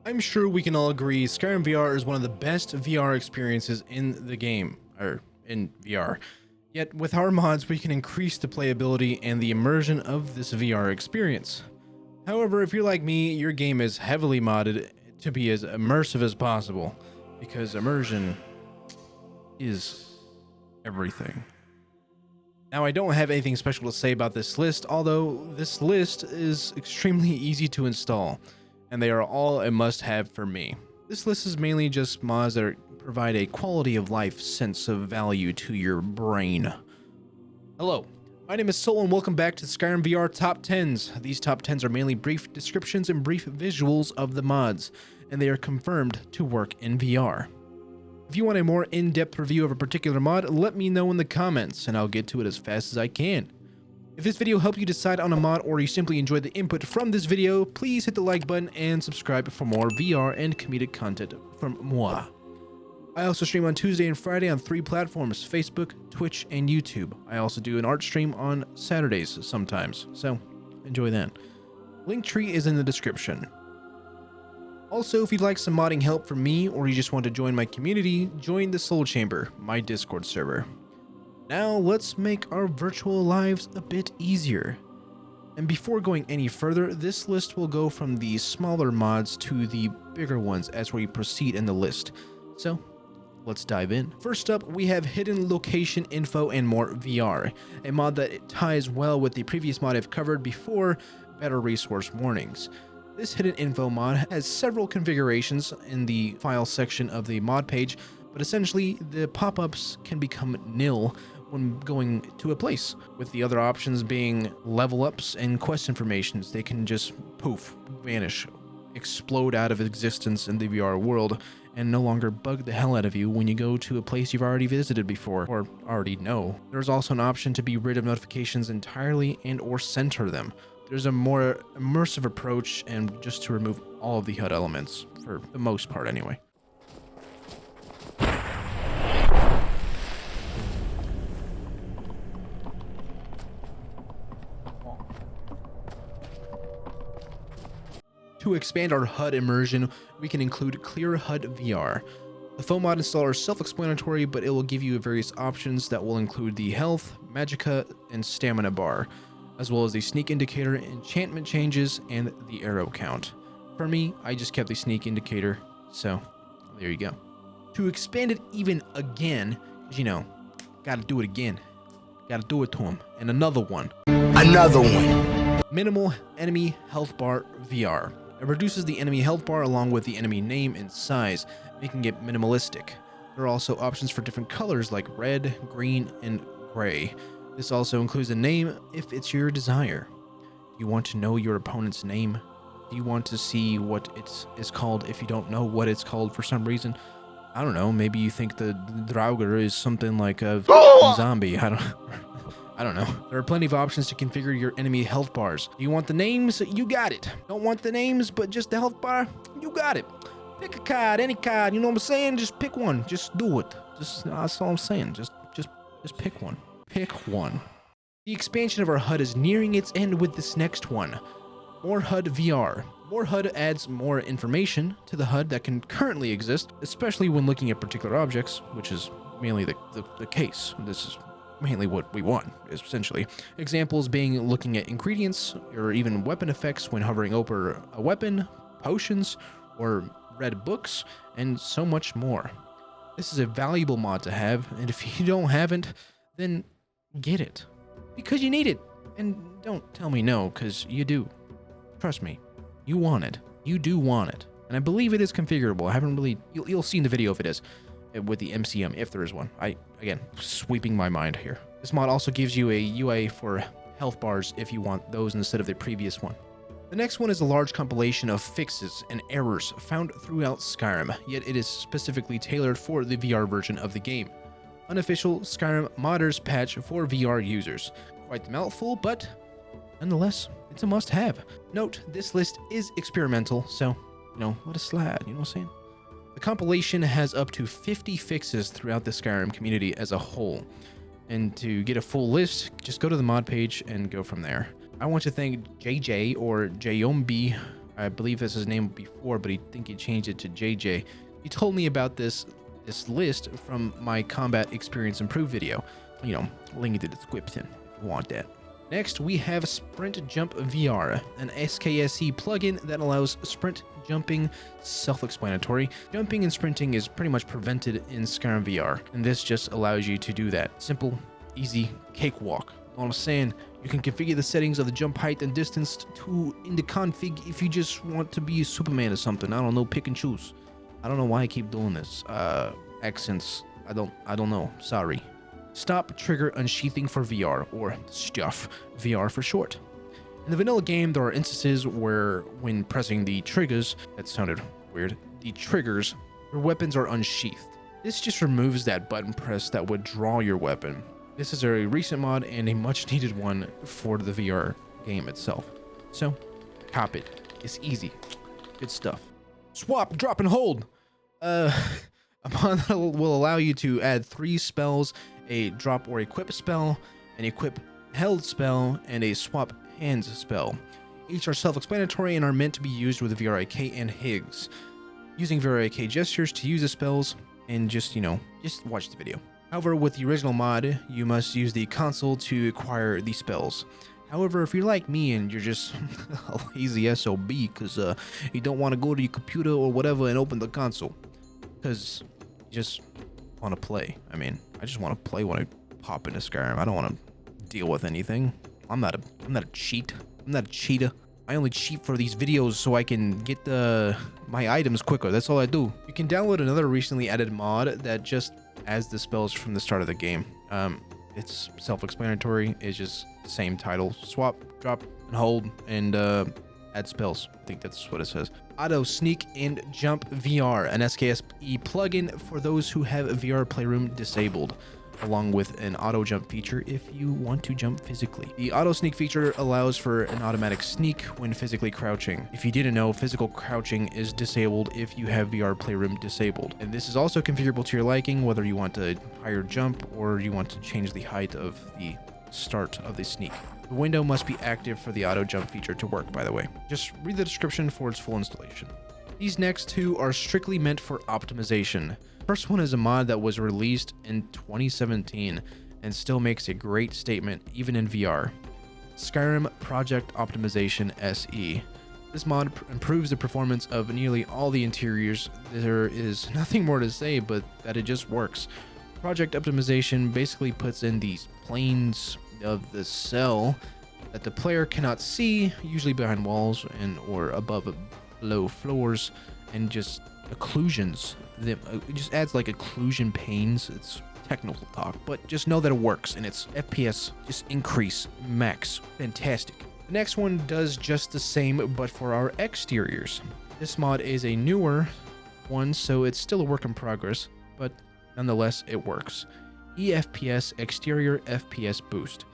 I'm sure we can all agree Skyrim VR is one of the best VR experiences in the game, or in VR. Yet with our mods, we can increase the playability and the immersion of this VR experience. However, if you're like me, your game is heavily modded to be as immersive as possible, because immersion is everything. Now, I don't have anything special to say about this list, although this list is extremely easy to install, and they are all a must-have for me. This list is mainly just mods that provide a quality of life sense of value to your brain. Hello, my name is Soul and welcome back to Skyrim VR Top 10s. These Top 10s are mainly brief descriptions and brief visuals of the mods, and they are confirmed to work in VR. If you want a more in-depth review of a particular mod, let me know in the comments, and I'll get to it as fast as I can. If this video helped you decide on a mod or you simply enjoyed the input from this video, please hit the like button and subscribe for more VR and comedic content from moi. I also stream on Tuesday and Friday on 3 platforms, Facebook, Twitch, and YouTube. I also do an art stream on Saturdays sometimes, so enjoy that. Linktree is in the description. Also, if you'd like some modding help from me or you just want to join my community, join the Soul Chamber, my Discord server. Now let's make our virtual lives a bit easier. And before going any further, this list will go from the smaller mods to the bigger ones as we proceed in the list. So let's dive in. First up, we have Hidden Location Info and More VR, a mod that ties well with the previous mod I've covered before, Better Resource Warnings. This hidden info mod has several configurations in the file section of the mod page, but essentially the pop-ups can become nil when going to a place, with the other options being level ups and quest informations. They can just poof, vanish, explode out of existence in the VR world, and no longer bug the hell out of you when you go to a place you've already visited before or already know. There's also an option to be rid of notifications entirely and or center them. There's a more immersive approach and just to remove all of the HUD elements, for the most part anyway. To expand our HUD immersion, we can include Clear HUD VR. The foam mod installer is self-explanatory, but it will give you various options that will include the health, magicka, and stamina bar, as well as the sneak indicator, enchantment changes, and the arrow count. For me, I just kept the sneak indicator, so there you go. To expand it even again, because you know, gotta do it again. Gotta do it to him. And another one. Another one. Minimal Enemy Healthbar VR. It reduces the enemy health bar along with the enemy name and size, making it minimalistic. There are also options for different colors like red, green, and gray. This also includes a name if it's your desire. Do you want to know your opponent's name? Do you want to see what it is called if you don't know what it's called for some reason? I don't know, maybe you think the Draugr is something like a zombie. I don't know. There are plenty of options to configure your enemy health bars. Do you want the names? You got it. Don't want the names, but just the health bar? You got it. Pick a card, any card, you know what I'm saying? Just pick one. Just do it. That's all I'm saying. Just pick one. Pick one. The expansion of our HUD is nearing its end with this next one. MoreHUD VR. MoreHUD adds more information to the HUD that can currently exist, especially when looking at particular objects, which is mainly the case. This is mainly what we want, essentially. Examples being looking at ingredients or even weapon effects when hovering over a weapon, potions, or read books, and so much more. This is a valuable mod to have, and if you don't have it, then get it. Because you need it. And don't tell me no, because you do. Trust me, you want it. You do want it. And I believe it is configurable. I haven't really... You'll see in the video if it is. With the MCM, if there is one. Again, sweeping my mind here. This mod also gives you a UA for health bars if you want those instead of the previous one. The next one is a large compilation of fixes and errors found throughout Skyrim, yet it is specifically tailored for the VR version of the game. Unofficial Skyrim Modders Patch for VR users. Quite the mouthful, but nonetheless, it's a must-have. Note, this list is experimental, so, let it slide, you know what I'm saying? The compilation has up to 50 fixes throughout the Skyrim community as a whole. And to get a full list, just go to the mod page and go from there. I want to thank JJ or Jayombi, I believe that's his name before, but I think he changed it to JJ. He told me about this list from my Combat Experience Improved video. You know, link in the description if you want that. Next, we have Sprint Jump VR, an SKSE plugin that allows sprint jumping. Self-explanatory. Jumping and sprinting is pretty much prevented in Skyrim VR, and this just allows you to do that. Simple, easy, cakewalk. You know what I'm saying? You can configure the settings of the jump height and distance in the config if you just want to be a Superman or something. I don't know, pick and choose. I don't know why I keep doing this. Accents, I don't know. Sorry. Stop trigger unsheathing for VR, or STUF VR for short. In the vanilla game, there are instances where when pressing the triggers, that sounded weird, the triggers, your weapons are unsheathed. This just removes that button press that would draw your weapon. This is a recent mod and a much needed one for the VR game itself. So, cop it. It's easy. Good stuff. Swap, drop, and hold. A mod that will allow you to add 3 spells, a drop or equip spell, an equip held spell, and a swap hands spell. Each are self-explanatory and are meant to be used with VRIK and HIGs. Using VRIK gestures to use the spells, and just watch the video. However, with the original mod, you must use the console to acquire the spells. However, if you're like me and you're just a lazy SOB because you don't want to go to your computer or whatever and open the console, because you just want to play. I mean, I just want to play when I pop into Skyrim. I don't want to deal with anything. I'm not a cheat. I'm not a cheater. I only cheat for these videos so I can get my items quicker. That's all I do. You can download another recently added mod that just adds the spells from the start of the game. It's self-explanatory. It's just the same title. Swap, drop, and hold, and add spells. I think that's what it says. Auto Sneak and Jump VR, an SKSE plugin for those who have VR Playroom disabled, along with an auto jump feature if you want to jump physically. The auto sneak feature allows for an automatic sneak when physically crouching. If you didn't know, physical crouching is disabled if you have VR Playroom disabled. And this is also configurable to your liking, whether you want a higher jump or you want to change the height of the start of the sneak. The window must be active for the auto jump feature to work, by the way. Just read the description for its full installation. These next two are strictly meant for optimization. First one is a mod that was released in 2017 and still makes a great statement even in VR. Skyrim Project Optimization SE. This mod improves the performance of nearly all the interiors. There is nothing more to say but that it just works. Project Optimization basically puts in these planes of the cell that the player cannot see, usually behind walls or above below floors, and just occlusions them. It just adds like occlusion panes. It's technical talk, but just know that it works, and its FPS just increase max. Fantastic. The next one does just the same, but for our exteriors. This mod is a newer one, so it's still a work in progress, but nonetheless it works. eFPS Exterior FPS Boost.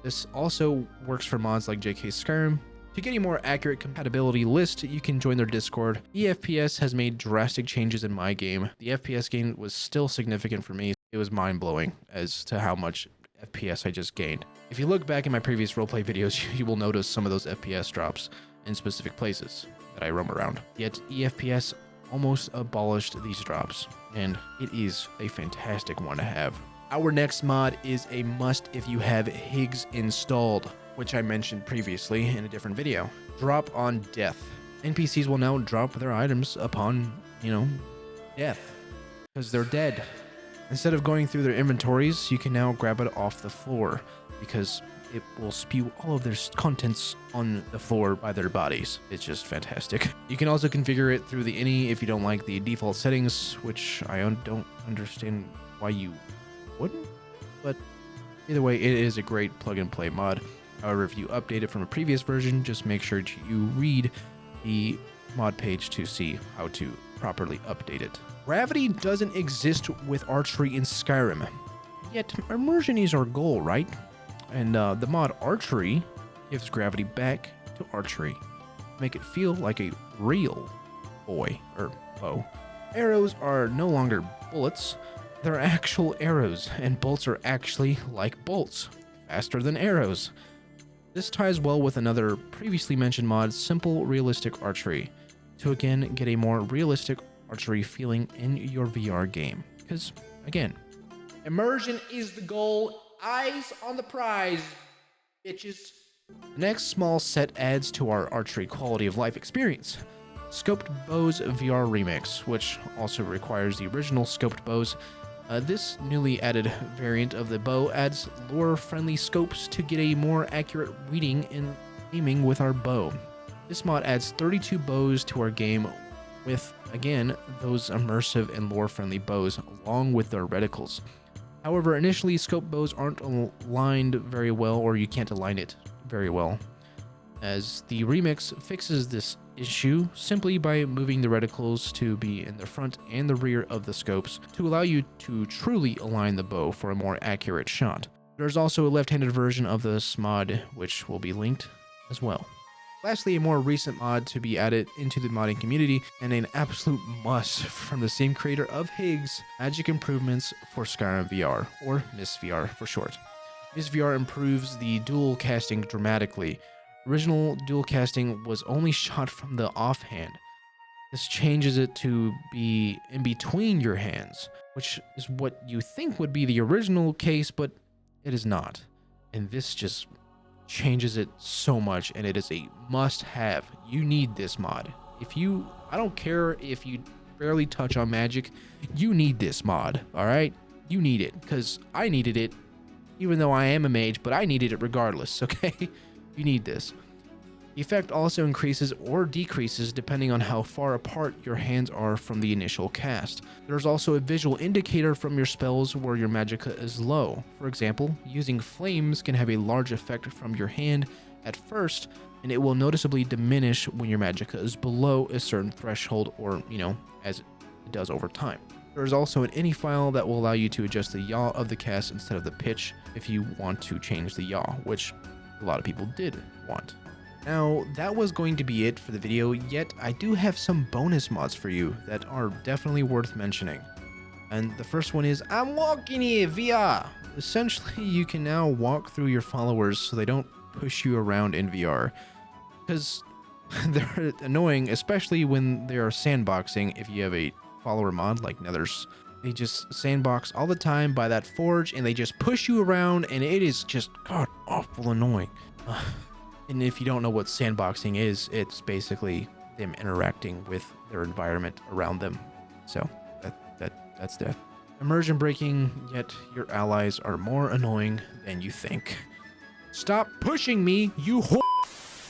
This also works for mods like JK Skyrim. To get a more accurate compatibility list, you can join their Discord. eFPS has made drastic changes in my game. The FPS gain was still significant for me. It was mind-blowing as to how much FPS I just gained. If you look back in my previous roleplay videos, you will notice some of those FPS drops in specific places that I roam around. Yet eFPS almost abolished these drops, and it is a fantastic one to have. Our next mod is a must if you have HIGs installed, which I mentioned previously in a different video. Drop on death. NPCs will now drop their items upon, death, because they're dead. Instead of going through their inventories, you can now grab it off the floor, because it will spew all of their contents on the floor by their bodies. It's just fantastic. You can also configure it through the ini if you don't like the default settings, which I don't understand why you wouldn't, but either way, it is a great plug-and-play mod. However, if you update it from a previous version, just make sure you read the mod page to see how to properly update it. Gravity doesn't exist with Archery in Skyrim, yet immersion is our goal, right? And the mod Archery gives gravity back to Archery, make it feel like a real bow. Arrows are no longer bullets. They're actual arrows, and bolts are actually like bolts, faster than arrows. This ties well with another previously mentioned mod, Simple Realistic Archery, to again get a more realistic archery feeling in your VR game. Because again, immersion is the goal, eyes on the prize, bitches. The next small set adds to our archery quality of life experience. Scoped Bows VR Remix, which also requires the original scoped bows. This newly added variant of the bow adds lure-friendly scopes to get a more accurate reading in aiming with our bow. This mod adds 32 bows to our game with, again, those immersive and lore-friendly bows along with their reticles. However, initially scope bows aren't aligned very well, or you can't align it very well, as the remix fixes this issue simply by moving the reticles to be in the front and the rear of the scopes to allow you to truly align the bow for a more accurate shot. There's also a left-handed version of this mod, which will be linked as well. Lastly, a more recent mod to be added into the modding community, and an absolute must from the same creator of Higgs, Magic Improvements for Skyrim VR, or Miss VR for short. Miss VR improves the dual casting dramatically. Original dual casting was only shot from the offhand. This changes it to be in between your hands, which is what you think would be the original case, but it is not. And this just changes it so much, and it is a must-have. You need this mod. I don't care if you barely touch on magic, you need this mod, all right? You need it, because I needed it, even though I am a mage, but I needed it regardless, okay? You need this. The effect also increases or decreases depending on how far apart your hands are from the initial cast. There's also a visual indicator from your spells where your magicka is low. For example, using flames can have a large effect from your hand at first, and it will noticeably diminish when your magicka is below a certain threshold, or, as it does over time. There is also an ini file that will allow you to adjust the yaw of the cast instead of the pitch if you want to change the yaw, which a lot of people did want. Now, that was going to be it for the video, yet I do have some bonus mods for you that are definitely worth mentioning. And the first one is, I'm Walkin Here VR! Essentially, you can now walk through your followers so they don't push you around in VR. Because they're annoying, especially when they are sandboxing. If you have a follower mod like Nethers, they just sandbox all the time by that forge, and they just push you around, and it is just god awful annoying. And if you don't know what sandboxing is, it's basically them interacting with their environment around them. So that's that. Immersion breaking, yet your allies are more annoying than you think. Stop pushing me, you whore!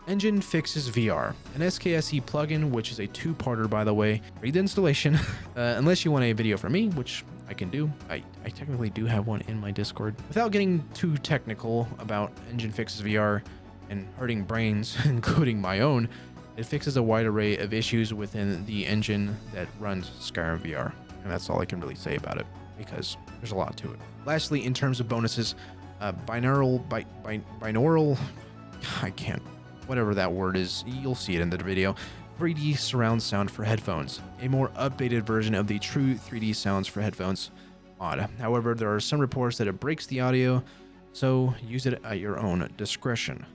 Engine Fixes VR, an SKSE plugin, which is a two-parter, by the way. Read the installation, unless you want a video from me, which I can do. I technically do have one in my Discord. Without getting too technical about Engine Fixes VR and hurting brains, including my own, it fixes a wide array of issues within the engine that runs Skyrim VR. And that's all I can really say about it, because there's a lot to it. Lastly, in terms of bonuses, binaural, I can't, whatever that word is, you'll see it in the video. 3D surround sound for headphones, a more updated version of the true 3D sounds for headphones mod. However, there are some reports that it breaks the audio, so use it at your own discretion.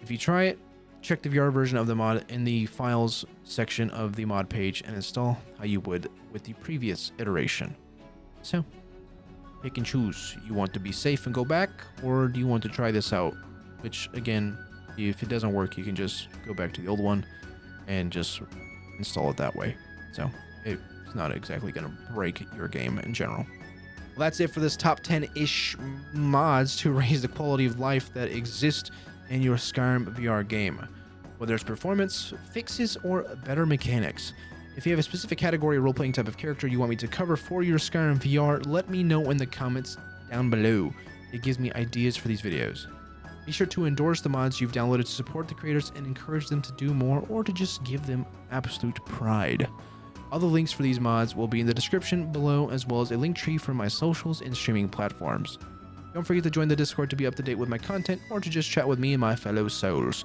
If you try it, check the VR version of the mod in the files section of the mod page and install how you would with the previous iteration. So, pick and choose. You want to be safe and go back, or do you want to try this out? Which, again, if it doesn't work, you can just go back to the old one and just install it that way. So, it's not exactly going to break your game in general. Well, that's it for this top 10-ish mods to raise the quality of life that exist in your Skyrim VR game, whether it's performance, fixes, or better mechanics. If you have a specific category or role-playing type of character you want me to cover for your Skyrim VR, let me know in the comments down below. It gives me ideas for these videos. Be sure to endorse the mods you've downloaded to support the creators and encourage them to do more, or to just give them absolute pride. All the links for these mods will be in the description below, as well as a link tree for my socials and streaming platforms. Don't forget to join the Discord to be up to date with my content, or to just chat with me and my fellow souls.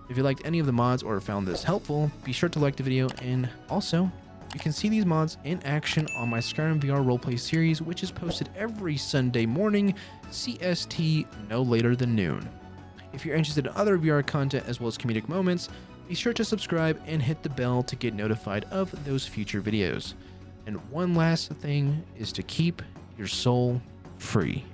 If you liked any of the mods or found this helpful, be sure to like the video, and also, you can see these mods in action on my Skyrim VR roleplay series, which is posted every Sunday morning, CST, no later than noon. If you're interested in other VR content as well as comedic moments, be sure to subscribe and hit the bell to get notified of those future videos. And one last thing is to keep your soul free.